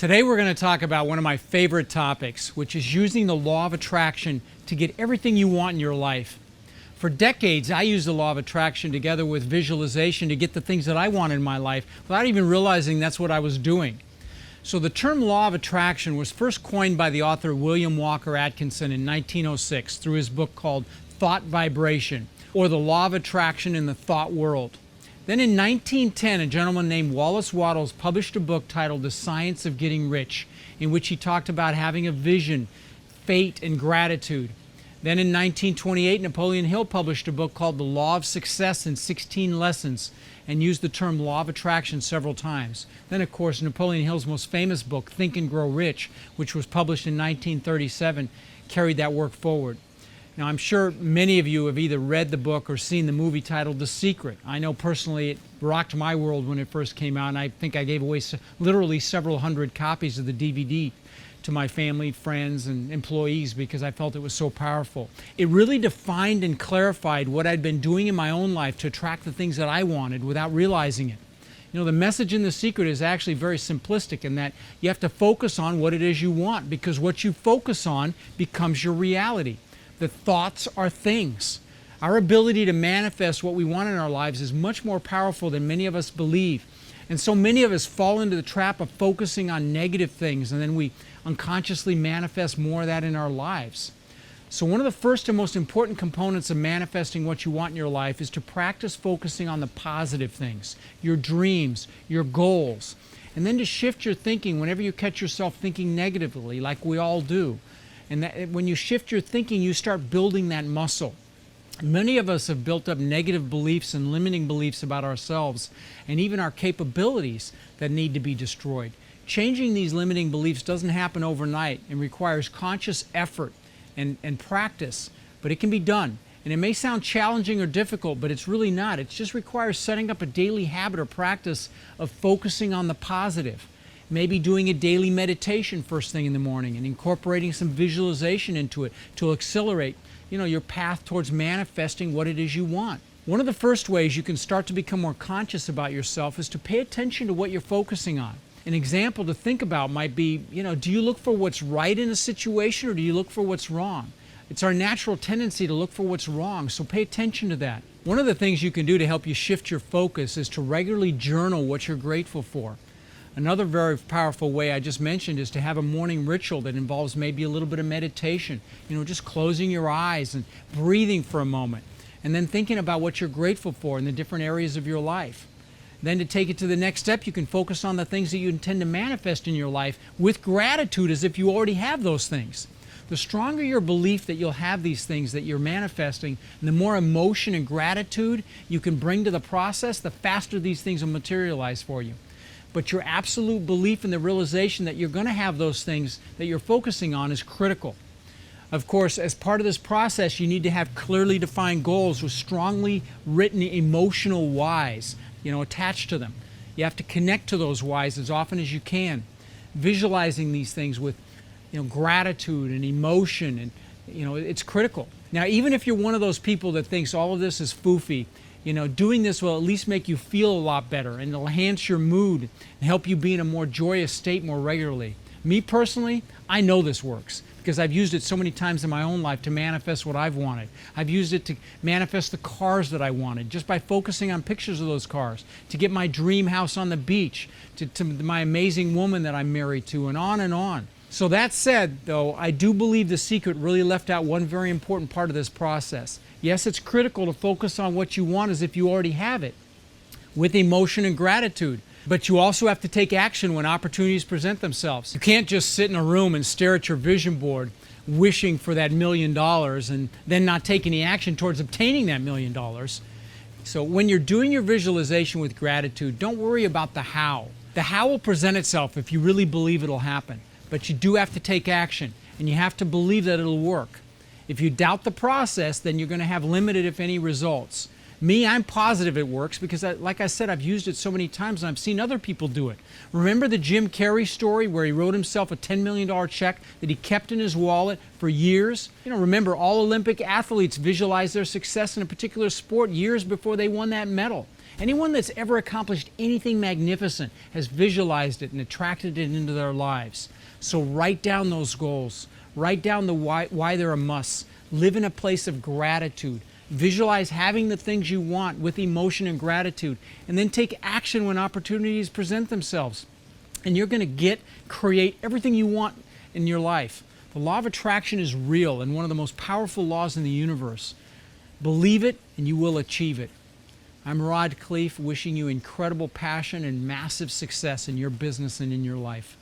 Today we're going to talk about one of my favorite topics, which is using the law of attraction to get everything you want in your life. For decades, I used the law of attraction together with visualization to get the things that I wanted in my life without even realizing that's what I was doing. So the term law of attraction was first coined by the author William Walker Atkinson in 1906 through his book called Thought Vibration, or The Law of Attraction in the Thought World. Then in 1910, a gentleman named Wallace Wattles published a book titled The Science of Getting Rich, in which he talked about having a vision, fate, and gratitude. Then in 1928, Napoleon Hill published a book called The Law of Success in 16 Lessons and used the term law of attraction several times. Then, of course, Napoleon Hill's most famous book, Think and Grow Rich, which was published in 1937, carried that work forward. Now, I'm sure many of you have either read the book or seen the movie titled The Secret. I know personally it rocked my world when it first came out, and I think I gave away literally several hundred copies of the DVD to my family, friends, and employees because I felt it was so powerful. It really defined and clarified what I'd been doing in my own life to attract the things that I wanted without realizing it. You know, the message in The Secret is actually very simplistic in that you have to focus on what it is you want, because what you focus on becomes your reality. The thoughts are things. Our ability to manifest what we want in our lives is much more powerful than many of us believe. And so many of us fall into the trap of focusing on negative things, and then we unconsciously manifest more of that in our lives. So one of the first and most important components of manifesting what you want in your life is to practice focusing on the positive things, your dreams, your goals, and then to shift your thinking whenever you catch yourself thinking negatively, like we all do. And that, when you shift your thinking, you start building that muscle. Many of us have built up negative beliefs and limiting beliefs about ourselves and even our capabilities that need to be destroyed. Changing these limiting beliefs doesn't happen overnight and requires conscious effort and practice, but it can be done. And it may sound challenging or difficult, but it's really not. It just requires setting up a daily habit or practice of focusing on the positive. Maybe doing a daily meditation first thing in the morning and incorporating some visualization into it to accelerate, your path towards manifesting what it is you want. One of the first ways you can start to become more conscious about yourself is to pay attention to what you're focusing on. An example to think about might be, do you look for what's right in a situation or do you look for what's wrong? It's our natural tendency to look for what's wrong, so pay attention to that. One of the things you can do to help you shift your focus is to regularly journal what you're grateful for. Another very powerful way I just mentioned is to have a morning ritual that involves maybe a little bit of meditation, just closing your eyes and breathing for a moment, and then thinking about what you're grateful for in the different areas of your life. Then to take it to the next step, you can focus on the things that you intend to manifest in your life with gratitude as if you already have those things. The stronger your belief that you'll have these things that you're manifesting, and the more emotion and gratitude you can bring to the process, the faster these things will materialize for you. But your absolute belief in the realization that you're going to have those things that you're focusing on is critical. Of course, as part of this process, you need to have clearly defined goals with strongly written emotional whys, attached to them. You have to connect to those whys as often as you can, visualizing these things with, gratitude and emotion, and, it's critical. Now, even if you're one of those people that thinks all of this is foofy, doing this will at least make you feel a lot better, and it'll enhance your mood and help you be in a more joyous state more regularly. Me personally, I know this works because I've used it so many times in my own life to manifest what I've wanted. I've used it to manifest the cars that I wanted just by focusing on pictures of those cars, to get my dream house on the beach, to my amazing woman that I'm married to, and on and on. So that said, though, I do believe The Secret really left out one very important part of this process. Yes, it's critical to focus on what you want as if you already have it, with emotion and gratitude. But you also have to take action when opportunities present themselves. You can't just sit in a room and stare at your vision board wishing for that $1 million and then not take any action towards obtaining that $1 million. So when you're doing your visualization with gratitude, don't worry about the how. The how will present itself if you really believe it'll happen. But you do have to take action, and you have to believe that it'll work. If you doubt the process, then you're going to have limited, if any, results. Me, I'm positive it works because, like I said, I've used it so many times and I've seen other people do it. Remember the Jim Carrey story where he wrote himself a $10 million check that he kept in his wallet for years? Remember, all Olympic athletes visualize their success in a particular sport years before they won that medal. Anyone that's ever accomplished anything magnificent has visualized it and attracted it into their lives. So write down those goals. Write down the why they're a must. Live in a place of gratitude. Visualize having the things you want with emotion and gratitude. And then take action when opportunities present themselves. And you're going to create everything you want in your life. The law of attraction is real and one of the most powerful laws in the universe. Believe it and you will achieve it. I'm Rod Khleif, wishing you incredible passion and massive success in your business and in your life.